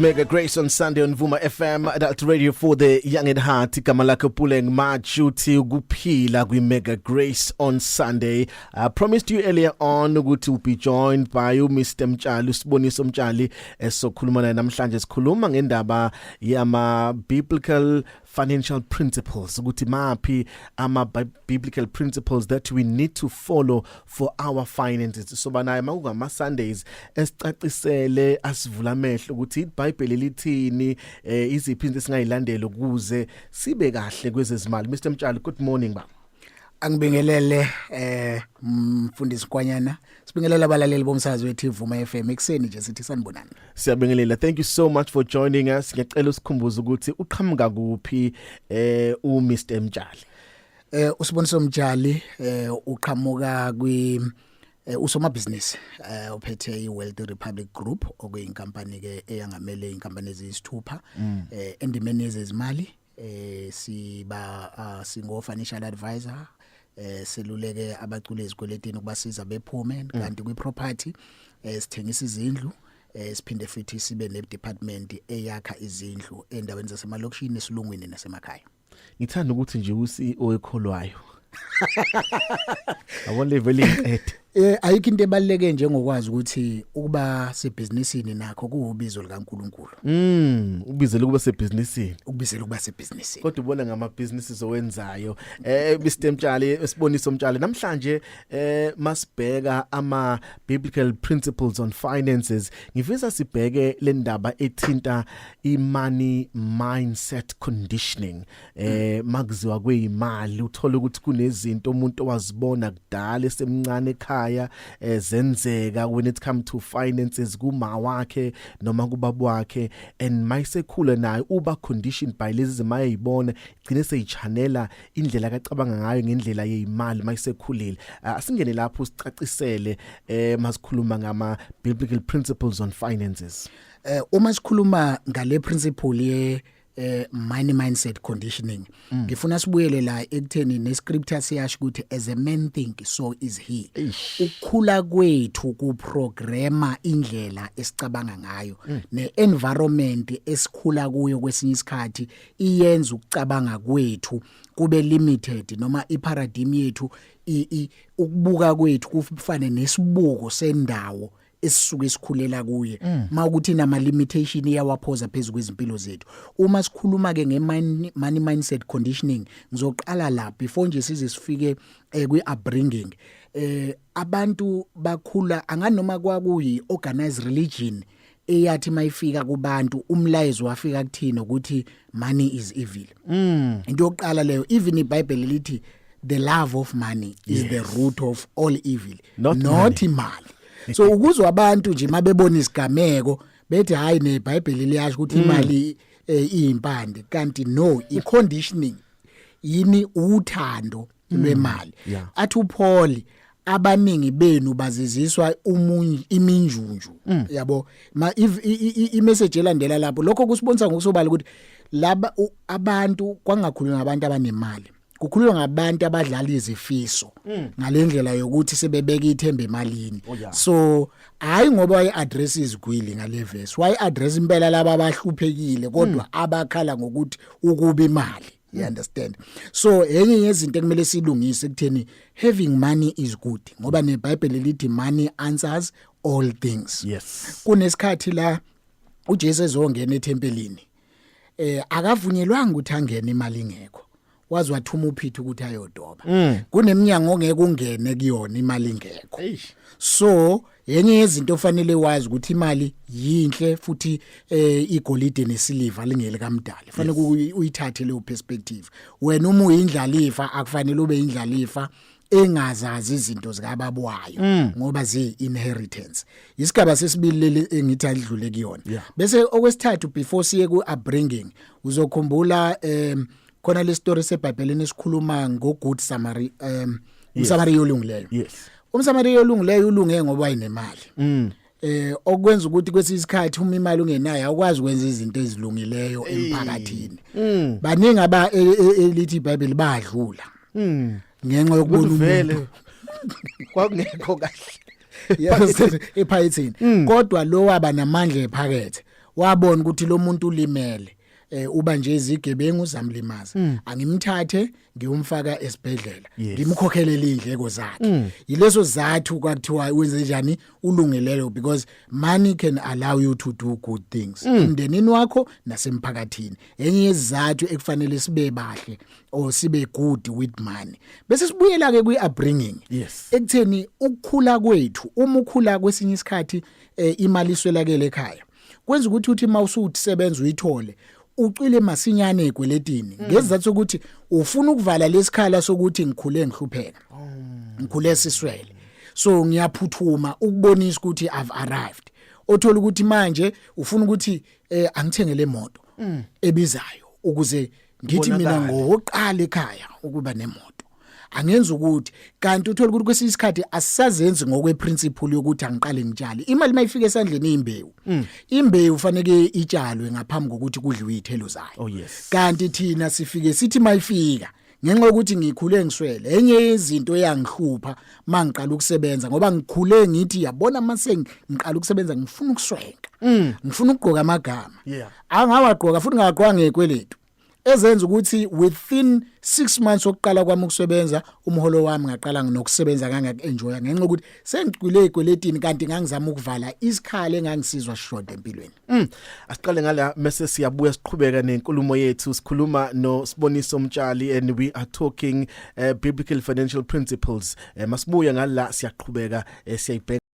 Mega Grace on Sunday on Vuma FM, Adult Radio for the Young at Heart. Igama lakho Puleng Machuthi ukuphila kwi Mega Grace on Sunday. I promised you earlier on ukuthi will be joined by Mr. Mtshali, Siboniso Mtshali esokhuluma naye namhlanje sikhuluma ngendaba yama biblical financial principles ukuthi maphi ama biblical principles that we need to follow for our finances. So banaye makungama Sundays esicacisele asivula amehlo ukuthi iBhayibheli lithini iziphi izinto singayilandela ukuze sibe kahle kwezezimali. Mr. Mtshali, good morning ba. Angibingelele mfundisi Kwanyana, sibingelela abalaleli bomsakazo wethu Vuma FM ekseni nje sithi sanibonana. Siyabingelela. Thank you so much for joining us. Ngiyacela usikhumbuze ukuthi uqhamuka kuphi Mr. Mtshali. Usiboniso Mtshali uqhamuka kwi usomabhizinisi ophethe iWealth Republic Group okuyinkampani ke eyangamele inkampani ezisithupha endimeni yezezimali singo financial advisor seluleke abacule ezikweletini ukubasiza bephume kanti kwi property sithengisa izindlu siphinde futhi sibe ne department eyakha izindlu endaweni zasemalokishini esilungwini nasemakhaya. Ngithanda ukuthi nje uCEO ekholwayo awole vele iqede. Ayikho into ebaluleke njengokwazi ukuthi ukuba sebhizinisini nakho kuubizo likaNkuluNkulu. Ubizela ukuba sebhizinisini. Ukubizela ukuba sebhizinisini. Kodwa ubona ngama businesses owenzayo. Mr. Mtshali, Siboniso Mtshali, namhlanje masibheka ama biblical principles on finances. Ngifisa sibheke le ndaba ethinta i-money mindset conditioning. Makuziwa kweimali uthola ukuthi kunezinto umuntu owazibona kudala esemncane ekhaya zenzeka when it come to finances kuma wakhe noma kubaba wakhe, and mayisekhula naye uba conditioned by lezi zima eyibona igcine seyichanela indlela akacabanga ngayo ngendlela yeimali mayisekhulile. Asingene lapho sicacisele masikhuluma ngama biblical principles on finances. Uma sikhuluma ngale principle ye money mindset conditioning, ngifuna sibuyele la ekutheni nescripture siyasho ukuthi as a man think so is he. Ukukhula kwethu kuprograma indlela esicabanga ngayo ne-environment esikhula kuyo kwesinye isikhathi iyenza ukucabanga kwethu kube limited noma iparadigm yethu ukubuka kwethu kufane nesibuko sendawo esisuke sikhulela kuye mawukuthi nama limitation iyawaphoza phezulu kwezimpilo zethu. Uma sikhuluma ke money mindset conditioning ngizoqala la before nje size sifike kwi upbringing. Abantu bakhula anganoma kwakuyi organized religion eyathi mayifika kubantu umlayezo wafika kuthina ukuthi money is evil. Into yokuqala leyo, even iBhayibheli lithi the love of money is the root of all evil, not imali. So ukuzwa abantu nje mabebona isigameko bethi hayi neBhayibheli liyasho ukuthi imali iyimpande, kanti no, iconditioning yini uthando lwemali. Athi uPaul abaningi benu baziziswa iminjunju yabo imessage elandela lapho lokho kusibonisa ngokusobala ukuthi laba abantu kwangakhulunywa ngabantu abanemali, kukhulunywa ngabantu abadlala izifiso ngalendlela yokuthi sebebeka ithemba emalini. So hayi ngoba wayi-address izigwili ngale verse, wayi-address impela laba abahluphekile kodwa abakhala ngokuthi ukuba imali. You understand? So enye yezinto ekumele silungise ekutheni having money is good ngoba neBhayibheli lithi money answers all things. Yes. Kunesikhathi la uJesu ezongena ethempelini akavunyelwanga ukuthi angene imali ingekho, wazi wathuma uPeter ukuthi ayodoba. Kuneminyango ongeke ungene kuyona imali ingekho. So yenye yezinto ofanele wazi ukuthi imali yinhle futhi igolide nesiliva lingele kamdala. Fanele uyithathe leyo perspective. Wena uma uyindlalifa akufanele ube indlalifa engazazi izinto zikababwayo ngoba zi-inheritance. Isigaba sesibili leli engithi adlule kuyona. Bese okwesithathu before siye ku upbringing uzokhumbula khona le story seBhayibhelini esikhuluma ngoGood Samaritan, umSamariya olungileyo. UmSamariya olungileyo ulunge ngoba wayenemali. Okwenza ukuthi kwesisikhathi uma imali ungenayo akwazi ukwenza izinto ezilungileyo emphakathini. Baningi aba elithi iBhayibheli badlula ngenxa yokubona umuntu kwakungekho kahle ephaketheni kodwa lo waba namandla ephakethe wabona ukuthi lo muntu ulimele uba nje izigebengu zamlimaza angimthathe ngiyumfaka esibhedlela ngimkhokhele indleko zakhe yileso zathu kwakuthiwa wenze njani ulungelelo because money can allow you to do good things emndenini wakho nasemphakathini enye yezizathu ekufanele sibe bahle or sibe good with money bese sibuyela ke kwi-upbringing ekutheni ukukhula kwethu uma ukhula kwesinye isikhathi imali iswelakele ekhaya kwenza ukuthi mawusuthi sebenza uyithole ucile masinyane ekweletini ngezizathu sokuthi ufuna ukuvala lesikhala sokuthi ngikhule ngihlupheka ngikhule siswele so ngiyaphuthuma ukubonisa ukuthi I've arrived othola ukuthi manje ufuna ukuthi angithengele imoto ebizayo ukuze ngithi mina ngoqala ekhaya ukuba nemoto angenza ukuthi kanti uthola ukuthi kwesinye isikhathi asisazenzi ngokweprinciple yokuthi angiqale ngitshale imali mayifika esandleni imbewu imbewu ufanele itshalwe ngaphambi kokuthi kudliwe izithelo zayo kanti thina sifike sithi mayifika ngenxa yokuthi ngikhule ngiswele enye izinto eyangihlupha mangiqala ukusebenza ngoba ngikhule ngithi yabona mase ngiqala ukusebenza ngifuna ukuswenka ngifuna ukugqoka amagama angawagqoka futhi ngaqhwa ngekweletu ezenza ukuthi within 6 months okuqala kwami ukusebenza umholo wami ngaqala nginokusebenza enjoya ngenxa ukuthi sengicwile ekweletini kanti ngangizama ukuvala isikhala engangisizwa short empilweni asiqale ngala mase siyabuya siqhubeka nenkulumo yethu sikhuluma no Siboniso Mtshali and we are talking biblical financial principles masibuya ngala siyaqhubeka siyayibheka